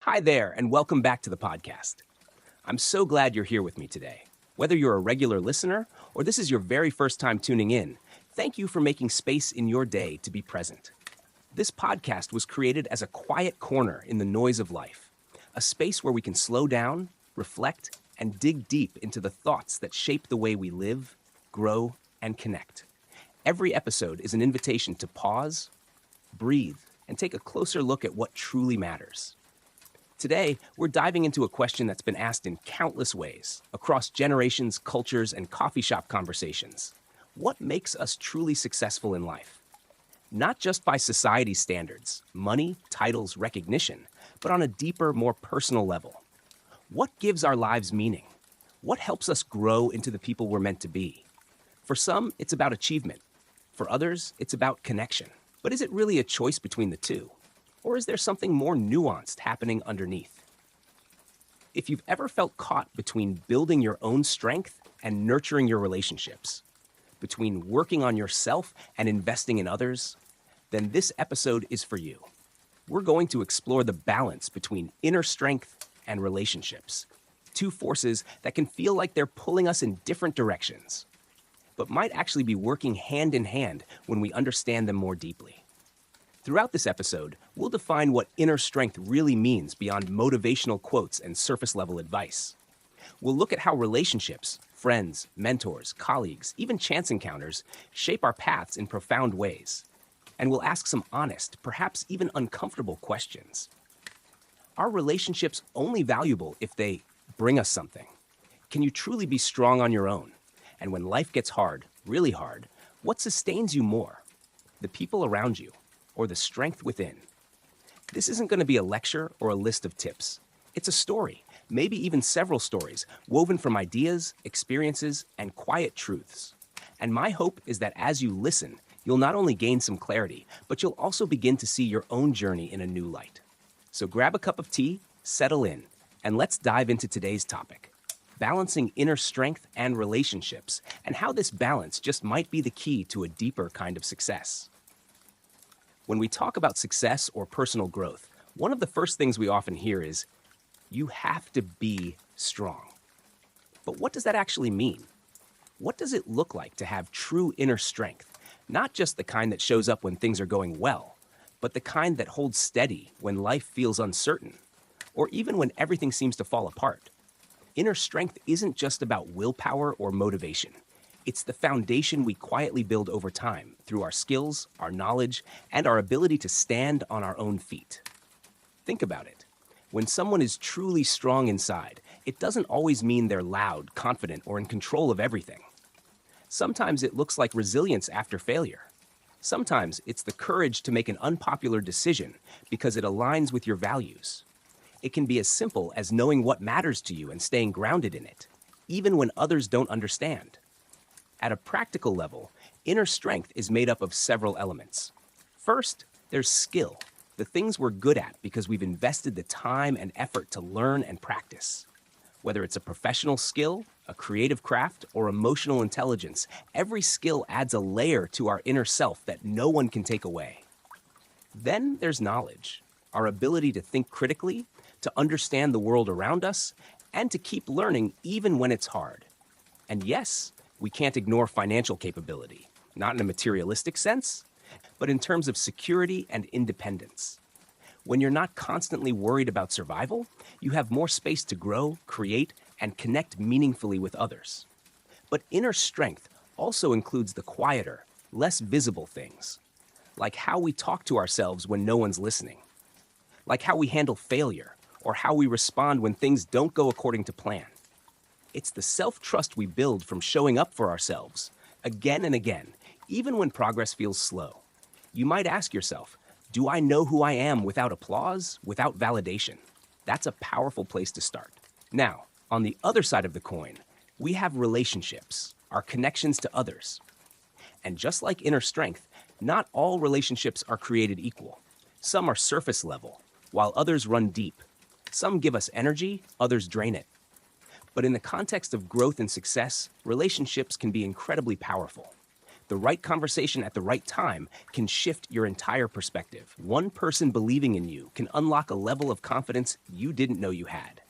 Hi there, and welcome back to the podcast. I'm so glad you're here with me today. Whether you're a regular listener or this is your very first time tuning in, thank you for making space in your day to be present. This podcast was created as a quiet corner in the noise of life, a space where we can slow down, reflect, and dig deep into the thoughts that shape the way we live, grow, and connect. Every episode is an invitation to pause, breathe, and take a closer look at what truly matters. Today, we're diving into a question that's been asked in countless ways, across generations, cultures, and coffee shop conversations. What makes us truly successful in life? Not just by society's standards, money, titles, recognition, but on a deeper, more personal level. What gives our lives meaning? What helps us grow into the people we're meant to be? For some, it's about achievement. For others, it's about connection. But is it really a choice between the two? Or is there something more nuanced happening underneath? If you've ever felt caught between building your own strength and nurturing your relationships, between working on yourself and investing in others, then this episode is for you. We're going to explore the balance between inner strength and relationships, two forces that can feel like they're pulling us in different directions, but might actually be working hand in hand when we understand them more deeply. Throughout this episode, we'll define what inner strength really means beyond motivational quotes and surface-level advice. We'll look at how relationships, friends, mentors, colleagues, even chance encounters shape our paths in profound ways. And we'll ask some honest, perhaps even uncomfortable questions. Are relationships only valuable if they bring us something? Can you truly be strong on your own? And when life gets hard, really hard, what sustains you more? The people around you, or the strength within? This isn't going to be a lecture or a list of tips. It's a story, maybe even several stories, woven from ideas, experiences, and quiet truths. And my hope is that as you listen, you'll not only gain some clarity, but you'll also begin to see your own journey in a new light. So grab a cup of tea, settle in, and let's dive into today's topic: balancing inner strength and relationships, and how this balance just might be the key to a deeper kind of success. When we talk about success or personal growth, one of the first things we often hear is, you have to be strong. But what does that actually mean? What does it look like to have true inner strength? Not just the kind that shows up when things are going well, but the kind that holds steady when life feels uncertain, or even when everything seems to fall apart. Inner strength isn't just about willpower or motivation. It's the foundation we quietly build over time through our skills, our knowledge, and our ability to stand on our own feet. Think about it. When someone is truly strong inside, it doesn't always mean they're loud, confident, or in control of everything. Sometimes it looks like resilience after failure. Sometimes it's the courage to make an unpopular decision because it aligns with your values. It can be as simple as knowing what matters to you and staying grounded in it, even when others don't understand. At a practical level, inner strength is made up of several elements. First, there's skill, the things we're good at because we've invested the time and effort to learn and practice. Whether it's a professional skill, a creative craft, or emotional intelligence, every skill adds a layer to our inner self that no one can take away. Then there's knowledge, our ability to think critically, to understand the world around us, and to keep learning even when it's hard. And yes, we can't ignore financial capability, not in a materialistic sense, but in terms of security and independence. When you're not constantly worried about survival, you have more space to grow, create, and connect meaningfully with others. But inner strength also includes the quieter, less visible things, like how we talk to ourselves when no one's listening, like how we handle failure, or how we respond when things don't go according to plan. It's the self-trust we build from showing up for ourselves, again and again, even when progress feels slow. You might ask yourself, do I know who I am without applause, without validation? That's a powerful place to start. Now, on the other side of the coin, we have relationships, our connections to others. And just like inner strength, not all relationships are created equal. Some are surface level, while others run deep. Some give us energy, others drain it. But in the context of growth and success, relationships can be incredibly powerful. the right conversation at the right time can shift your entire perspective. One person believing in you can unlock a level of confidence you didn't know you had.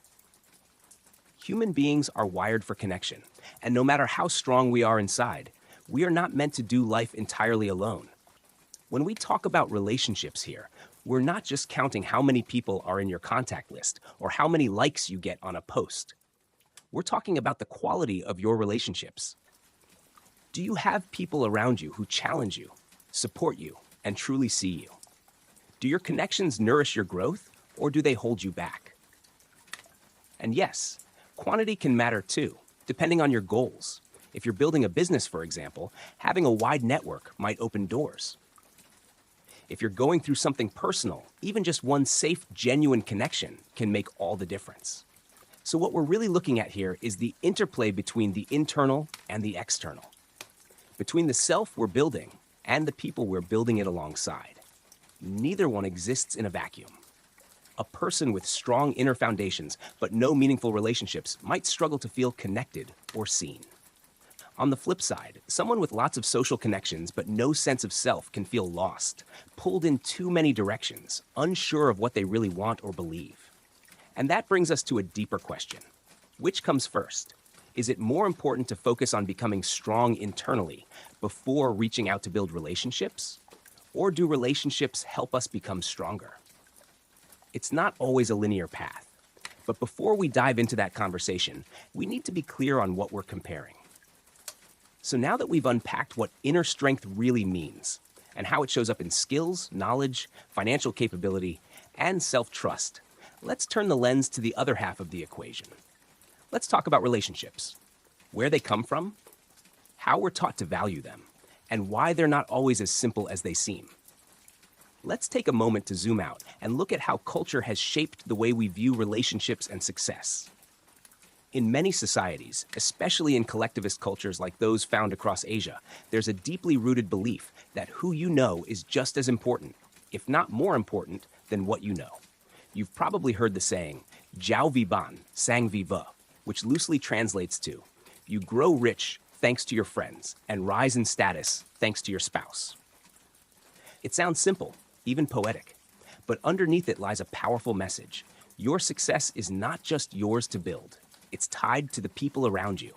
Human beings are wired for connection, and no matter how strong we are inside, we are not meant to do life entirely alone. When we talk about relationships here, we're not just counting how many people are in your contact list or how many likes you get on a post. We're talking about the quality of your relationships. Do you have people around you who challenge you, support you, and truly see you? Do your connections nourish your growth, or do they hold you back? And yes, quantity can matter too, depending on your goals. If you're building a business, for example, having a wide network might open doors. If you're going through something personal, even just one safe, genuine connection can make all the difference. So what we're really looking at here is the interplay between the internal and the external, between the self we're building and the people we're building it alongside. Neither one exists in a vacuum. A person with strong inner foundations but no meaningful relationships might struggle to feel connected or seen. On the flip side, someone with lots of social connections but no sense of self can feel lost, pulled in too many directions, unsure of what they really want or believe. And that brings us to a deeper question. Which comes first? Is it more important to focus on becoming strong internally before reaching out to build relationships? Or do relationships help us become stronger? It's not always a linear path. But before we dive into that conversation, we need to be clear on what we're comparing. So now that we've unpacked what inner strength really means and how it shows up in skills, knowledge, financial capability, and self-trust, let's turn the lens to the other half of the equation. Let's talk about relationships, where they come from, how we're taught to value them, and why they're not always as simple as they seem. Let's take a moment to zoom out and look at how culture has shaped the way we view relationships and success. In many societies, especially in collectivist cultures like those found across Asia, there's a deeply rooted belief that who you know is just as important, if not more important, than what you know. You've probably heard the saying, "Jiao vi ban, sang vi ve," which loosely translates to, you grow rich thanks to your friends and rise in status thanks to your spouse. It sounds simple, even poetic, but underneath it lies a powerful message. Your success is not just yours to build. It's tied to the people around you.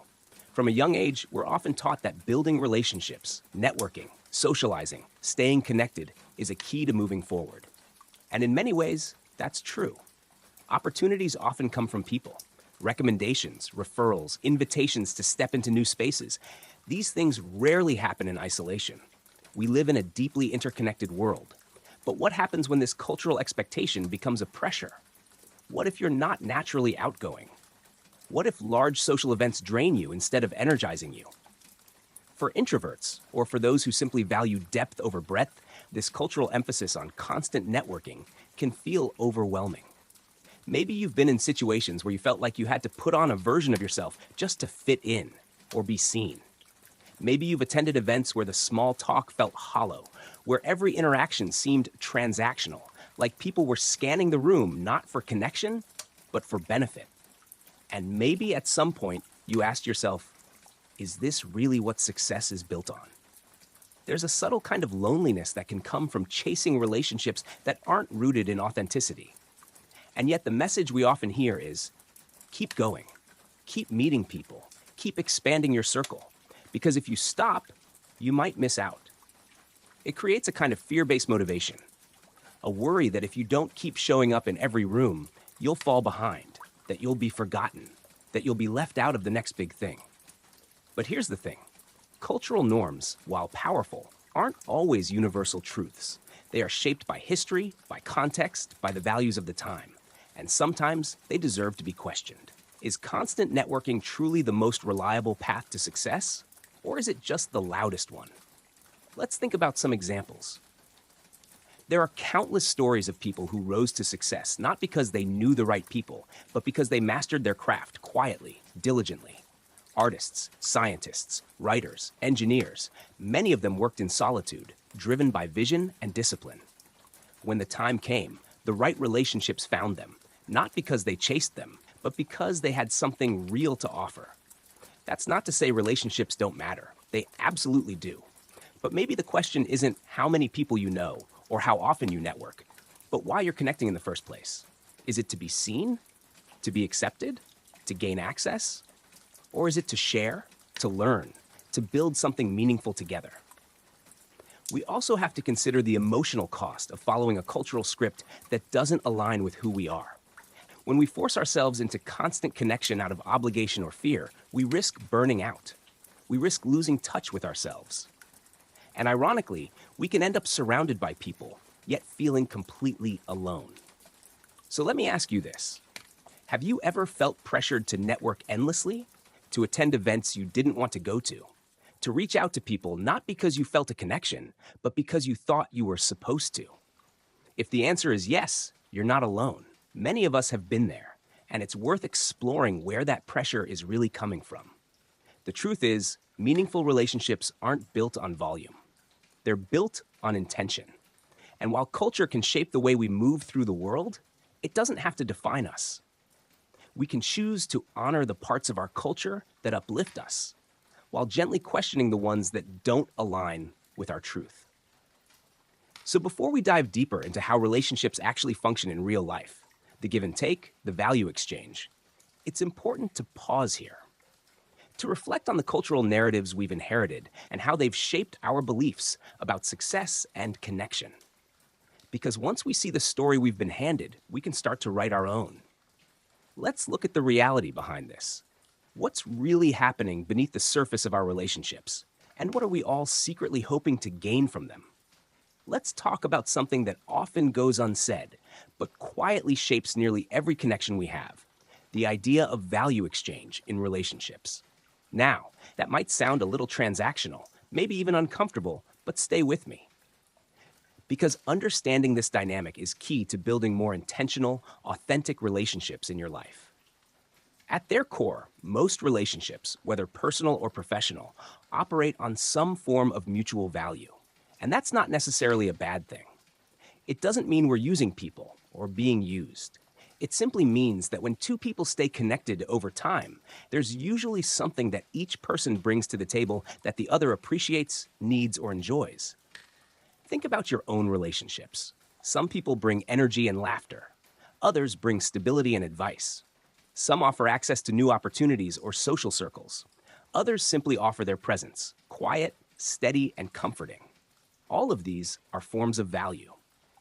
From a young age, we're often taught that building relationships, networking, socializing, staying connected is a key to moving forward. And in many ways, that's true. Opportunities often come from people. Recommendations, referrals, invitations to step into new spaces. These things rarely happen in isolation. We live in a deeply interconnected world. But what happens when this cultural expectation becomes a pressure? What if you're not naturally outgoing? What if large social events drain you instead of energizing you? For introverts, or for those who simply value depth over breadth, this cultural emphasis on constant networking can feel overwhelming. Maybe you've been in situations where you felt like you had to put on a version of yourself just to fit in or be seen. Maybe you've attended events where the small talk felt hollow, where every interaction seemed transactional, like people were scanning the room not for connection, but for benefit. And maybe at some point you asked yourself, is this really what success is built on? There's a subtle kind of loneliness that can come from chasing relationships that aren't rooted in authenticity. And yet the message we often hear is, keep going, keep meeting people, keep expanding your circle, because if you stop, you might miss out. It creates a kind of fear-based motivation, a worry that if you don't keep showing up in every room, you'll fall behind, that you'll be forgotten, that you'll be left out of the next big thing. But here's the thing. Cultural norms, while powerful, aren't always universal truths. They are shaped by history, by context, by the values of the time. And sometimes they deserve to be questioned. Is constant networking truly the most reliable path to success? Or is it just the loudest one? Let's think about some examples. There are countless stories of people who rose to success, not because they knew the right people, but because they mastered their craft quietly, diligently. Artists, scientists, writers, engineers, many of them worked in solitude, driven by vision and discipline. When the time came, the right relationships found them, not because they chased them, but because they had something real to offer. That's not to say relationships don't matter. They absolutely do. But maybe the question isn't how many people you know or how often you network, but why you're connecting in the first place. Is it to be seen? To be accepted? To gain access? Or is it to share, to learn, to build something meaningful together? We also have to consider the emotional cost of following a cultural script that doesn't align with who we are. When we force ourselves into constant connection out of obligation or fear, we risk burning out. We risk losing touch with ourselves. And ironically, we can end up surrounded by people, yet feeling completely alone. So let me ask you this. Have you ever felt pressured to network endlessly, to attend events you didn't want to go to reach out to people not because you felt a connection, but because you thought you were supposed to? If the answer is yes, you're not alone. Many of us have been there, and it's worth exploring where that pressure is really coming from. The truth is, meaningful relationships aren't built on volume. They're built on intention. And while culture can shape the way we move through the world, it doesn't have to define us. We can choose to honor the parts of our culture that uplift us, while gently questioning the ones that don't align with our truth. So before we dive deeper into how relationships actually function in real life, the give and take, the value exchange, it's important to pause here, to reflect on the cultural narratives we've inherited and how they've shaped our beliefs about success and connection. Because once we see the story we've been handed, we can start to write our own. Let's look at the reality behind this. What's really happening beneath the surface of our relationships? And what are we all secretly hoping to gain from them? Let's talk about something that often goes unsaid, but quietly shapes nearly every connection we have: the idea of value exchange in relationships. Now, that might sound a little transactional, maybe even uncomfortable, but stay with me. Because understanding this dynamic is key to building more intentional, authentic relationships in your life. At their core, most relationships, whether personal or professional, operate on some form of mutual value. And that's not necessarily a bad thing. It doesn't mean we're using people or being used. It simply means that when two people stay connected over time, there's usually something that each person brings to the table that the other appreciates, needs, or enjoys. Think about your own relationships. Some people bring energy and laughter. Others bring stability and advice. Some offer access to new opportunities or social circles. Others simply offer their presence, quiet, steady, and comforting. All of these are forms of value.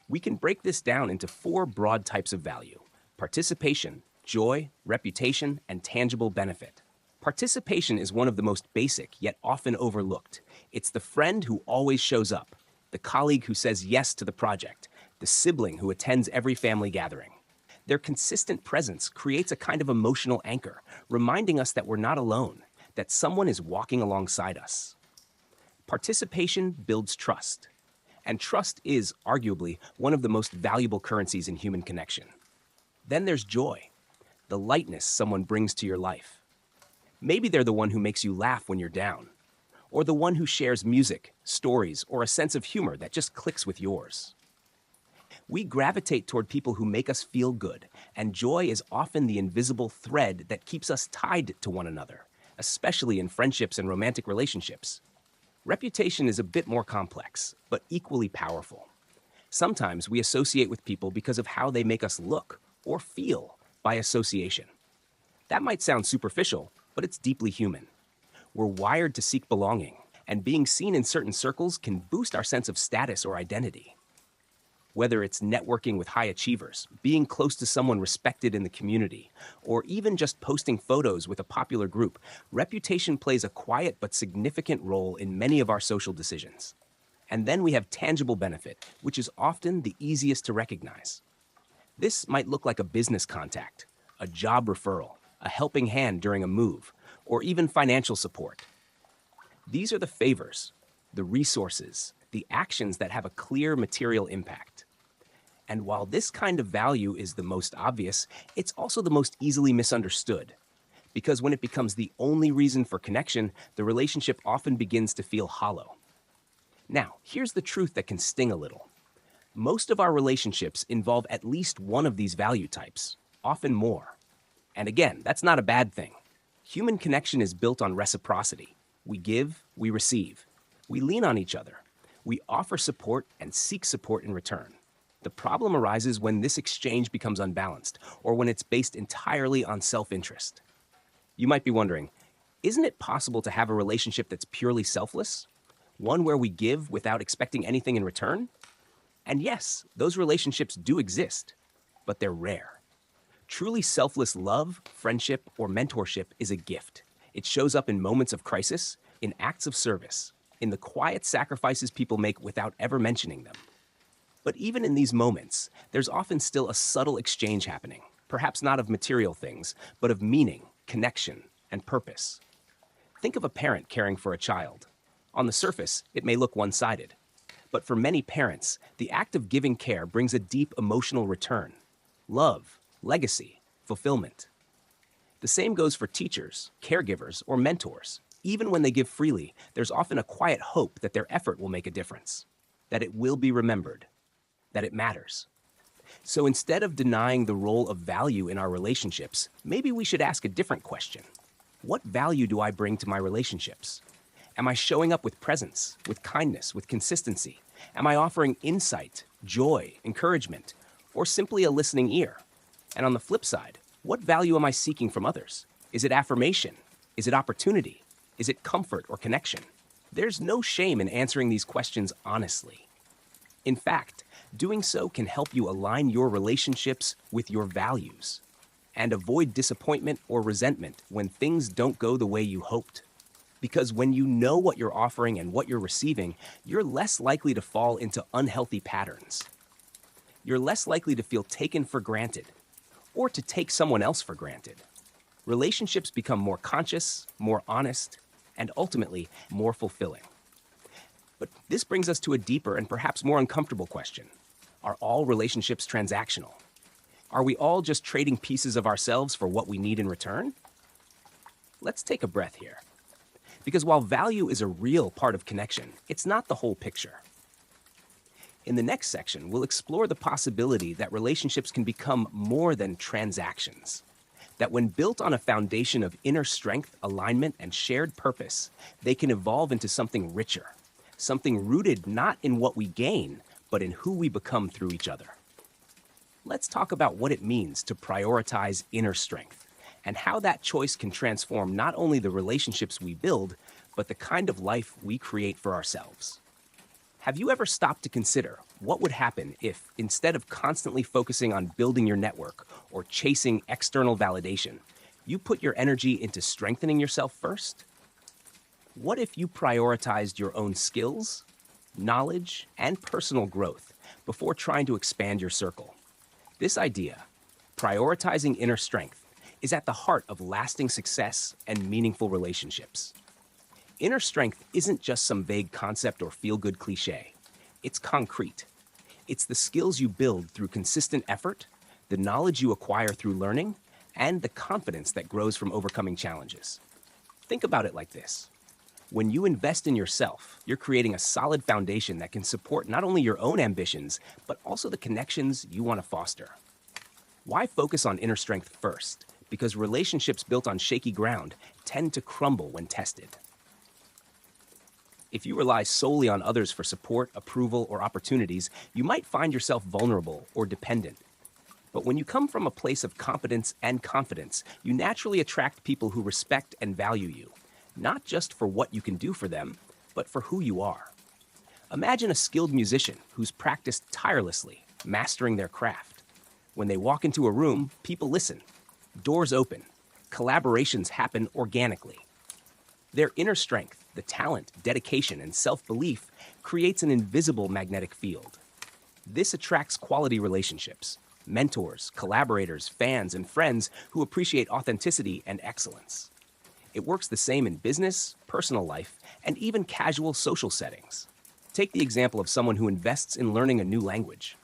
We can break this down into 4 broad types of value: participation, joy, reputation, and tangible benefit. Participation is one of the most basic yet often overlooked. It's the friend who always shows up, the colleague who says yes to the project, the sibling who attends every family gathering. Their consistent presence creates a kind of emotional anchor, reminding us that we're not alone, that someone is walking alongside us. Participation builds trust, and trust is, arguably, one of the most valuable currencies in human connection. Then there's joy, the lightness someone brings to your life. Maybe they're the one who makes you laugh when you're down, or the one who shares music, stories, or a sense of humor that just clicks with yours. We gravitate toward people who make us feel good, and joy is often the invisible thread that keeps us tied to one another, especially in friendships and romantic relationships. Reputation is a bit more complex, but equally powerful. Sometimes we associate with people because of how they make us look or feel by association. That might sound superficial, but it's deeply human. We're wired to seek belonging, and being seen in certain circles can boost our sense of status or identity. Whether it's networking with high achievers, being close to someone respected in the community, or even just posting photos with a popular group, reputation plays a quiet but significant role in many of our social decisions. And then we have tangible benefit, which is often the easiest to recognize. This might look like a business contact, a job referral, a helping hand during a move, or even financial support. These are the favors, the resources, the actions that have a clear material impact. And while this kind of value is the most obvious, it's also the most easily misunderstood. Because when it becomes the only reason for connection, the relationship often begins to feel hollow. Now, here's the truth that can sting a little. Most of our relationships involve at least one of these value types, often more. And again, that's not a bad thing. Human connection is built on reciprocity. We give, we receive. We lean on each other. We offer support and seek support in return. The problem arises when this exchange becomes unbalanced or when it's based entirely on self-interest. You might be wondering, isn't it possible to have a relationship that's purely selfless? One where we give without expecting anything in return? And yes, those relationships do exist, but they're rare. Truly selfless love, friendship, or mentorship is a gift. It shows up in moments of crisis, in acts of service, in the quiet sacrifices people make without ever mentioning them. But even in these moments, there's often still a subtle exchange happening, perhaps not of material things, but of meaning, connection, and purpose. Think of a parent caring for a child. On the surface, it may look one-sided. But for many parents, the act of giving care brings a deep emotional return. Love, legacy, fulfillment. The same goes for teachers, caregivers, or mentors. Even when they give freely, there's often a quiet hope that their effort will make a difference, that it will be remembered, that it matters. So instead of denying the role of value in our relationships, maybe we should ask a different question. What value do I bring to my relationships? Am I showing up with presence, with kindness, with consistency? Am I offering insight, joy, encouragement, or simply a listening ear? And on the flip side, what value am I seeking from others? Is it affirmation? Is it opportunity? Is it comfort or connection? There's no shame in answering these questions honestly. In fact, doing so can help you align your relationships with your values and avoid disappointment or resentment when things don't go the way you hoped. Because when you know what you're offering and what you're receiving, you're less likely to fall into unhealthy patterns. You're less likely to feel taken for granted or to take someone else for granted. Relationships become more conscious, more honest, and ultimately more fulfilling. But this brings us to a deeper and perhaps more uncomfortable question. Are all relationships transactional? Are we all just trading pieces of ourselves for what we need in return? Let's take a breath here. Because while value is a real part of connection, it's not the whole picture. In the next section, we'll explore the possibility that relationships can become more than transactions. That when built on a foundation of inner strength, alignment, and shared purpose, they can evolve into something richer, something rooted not in what we gain, but in who we become through each other. Let's talk about what it means to prioritize inner strength and how that choice can transform not only the relationships we build, but the kind of life we create for ourselves. Have you ever stopped to consider what would happen if, instead of constantly focusing on building your network or chasing external validation, you put your energy into strengthening yourself first? What if you prioritized your own skills, knowledge, and personal growth before trying to expand your circle? This idea, prioritizing inner strength, is at the heart of lasting success and meaningful relationships. Inner strength isn't just some vague concept or feel-good cliche. It's concrete. It's the skills you build through consistent effort, the knowledge you acquire through learning, and the confidence that grows from overcoming challenges. Think about it like this. When you invest in yourself, you're creating a solid foundation that can support not only your own ambitions, but also the connections you want to foster. Why focus on inner strength first? Because relationships built on shaky ground tend to crumble when tested. If you rely solely on others for support, approval, or opportunities, you might find yourself vulnerable or dependent. But when you come from a place of competence and confidence, you naturally attract people who respect and value you, not just for what you can do for them, but for who you are. Imagine a skilled musician who's practiced tirelessly, mastering their craft. When they walk into a room, people listen. Doors open. Collaborations happen organically. Their inner strength, the talent, dedication, and self-belief creates an invisible magnetic field. This attracts quality relationships, mentors, collaborators, fans, and friends who appreciate authenticity and excellence. It works the same in business, personal life, and even casual social settings. Take the example of someone who invests in learning a new language.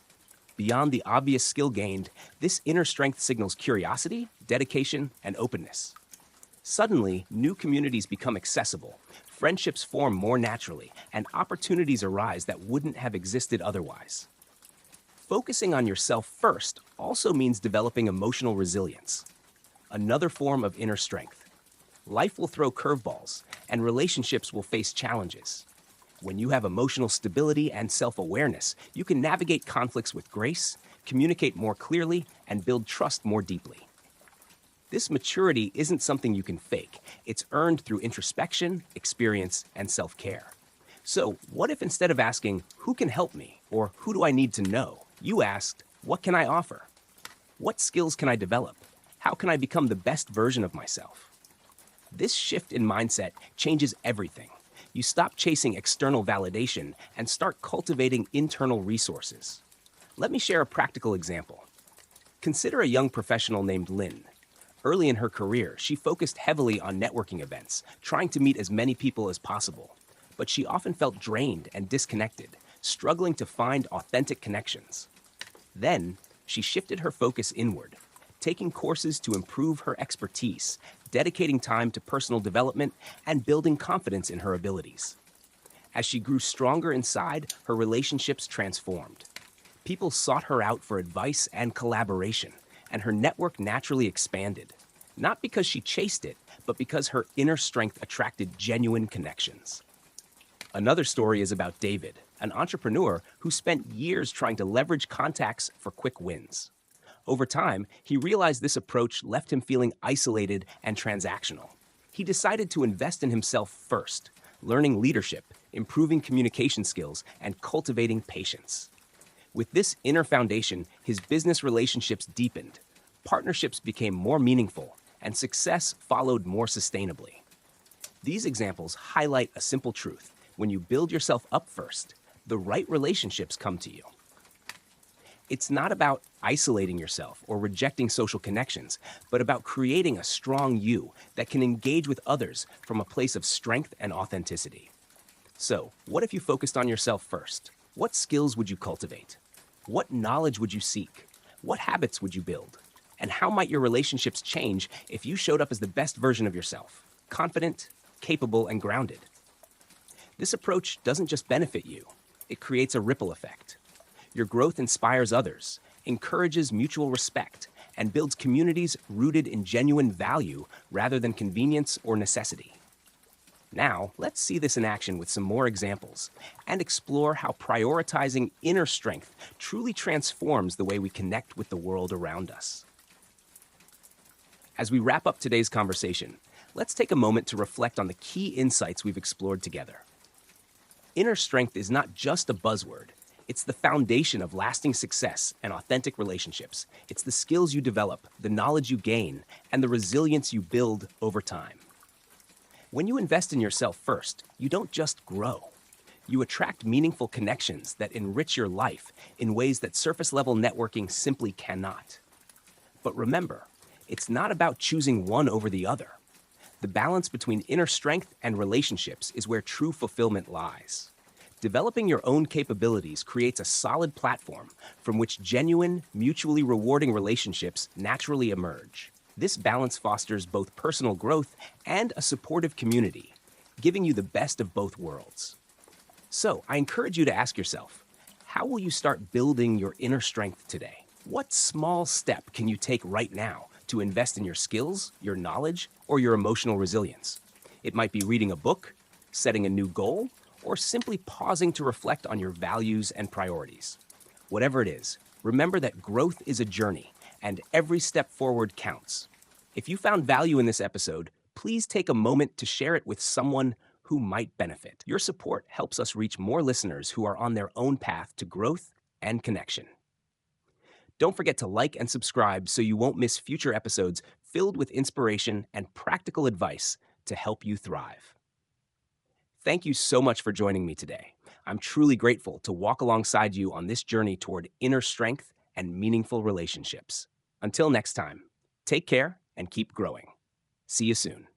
Beyond the obvious skill gained, this inner strength signals curiosity, dedication, and openness. Suddenly, new communities become accessible, friendships form more naturally, and opportunities arise that wouldn't have existed otherwise. Focusing on yourself first also means developing emotional resilience, another form of inner strength. Life will throw curveballs, and relationships will face challenges. When you have emotional stability and self-awareness, you can navigate conflicts with grace, communicate more clearly, and build trust more deeply. This maturity isn't something you can fake. It's earned through introspection, experience, and self-care. So, what if instead of asking, "Who can help me?" or "Who do I need to know?" you asked, "What can I offer? What skills can I develop? How can I become the best version of myself?" This shift in mindset changes everything. You stop chasing external validation and start cultivating internal resources. Let me share a practical example. Consider a young professional named Lynn. Early in her career, she focused heavily on networking events, trying to meet as many people as possible. But she often felt drained and disconnected, struggling to find authentic connections. Then, she shifted her focus inward, taking courses to improve her expertise, dedicating time to personal development, and building confidence in her abilities. As she grew stronger inside, her relationships transformed. People sought her out for advice and collaboration, and her network naturally expanded. Not because she chased it, but because her inner strength attracted genuine connections. Another story is about David, an entrepreneur who spent years trying to leverage contacts for quick wins. Over time, he realized this approach left him feeling isolated and transactional. He decided to invest in himself first, learning leadership, improving communication skills, and cultivating patience. With this inner foundation, his business relationships deepened, partnerships became more meaningful, and success followed more sustainably. These examples highlight a simple truth. When you build yourself up first, the right relationships come to you. It's not about isolating yourself or rejecting social connections, but about creating a strong you that can engage with others from a place of strength and authenticity. So, what if you focused on yourself first? What skills would you cultivate? What knowledge would you seek? What habits would you build? And how might your relationships change if you showed up as the best version of yourself, confident, capable, and grounded? This approach doesn't just benefit you, it creates a ripple effect. Your growth inspires others, encourages mutual respect, and builds communities rooted in genuine value rather than convenience or necessity. Now, let's see this in action with some more examples and explore how prioritizing inner strength truly transforms the way we connect with the world around us. As we wrap up today's conversation, let's take a moment to reflect on the key insights we've explored together. Inner strength is not just a buzzword. It's the foundation of lasting success and authentic relationships. It's the skills you develop, the knowledge you gain, and the resilience you build over time. When you invest in yourself first, you don't just grow. You attract meaningful connections that enrich your life in ways that surface-level networking simply cannot. But remember, it's not about choosing one over the other. The balance between inner strength and relationships is where true fulfillment lies. Developing your own capabilities creates a solid platform from which genuine, mutually rewarding relationships naturally emerge. This balance fosters both personal growth and a supportive community, giving you the best of both worlds. So, I encourage you to ask yourself, how will you start building your inner strength today? What small step can you take right now to invest in your skills, your knowledge, or your emotional resilience? It might be reading a book, setting a new goal, or simply pausing to reflect on your values and priorities. Whatever it is, remember that growth is a journey, and every step forward counts. If you found value in this episode, please take a moment to share it with someone who might benefit. Your support helps us reach more listeners who are on their own path to growth and connection. Don't forget to like and subscribe so you won't miss future episodes filled with inspiration and practical advice to help you thrive. Thank you so much for joining me today. I'm truly grateful to walk alongside you on this journey toward inner strength and meaningful relationships. Until next time, take care and keep growing. See you soon.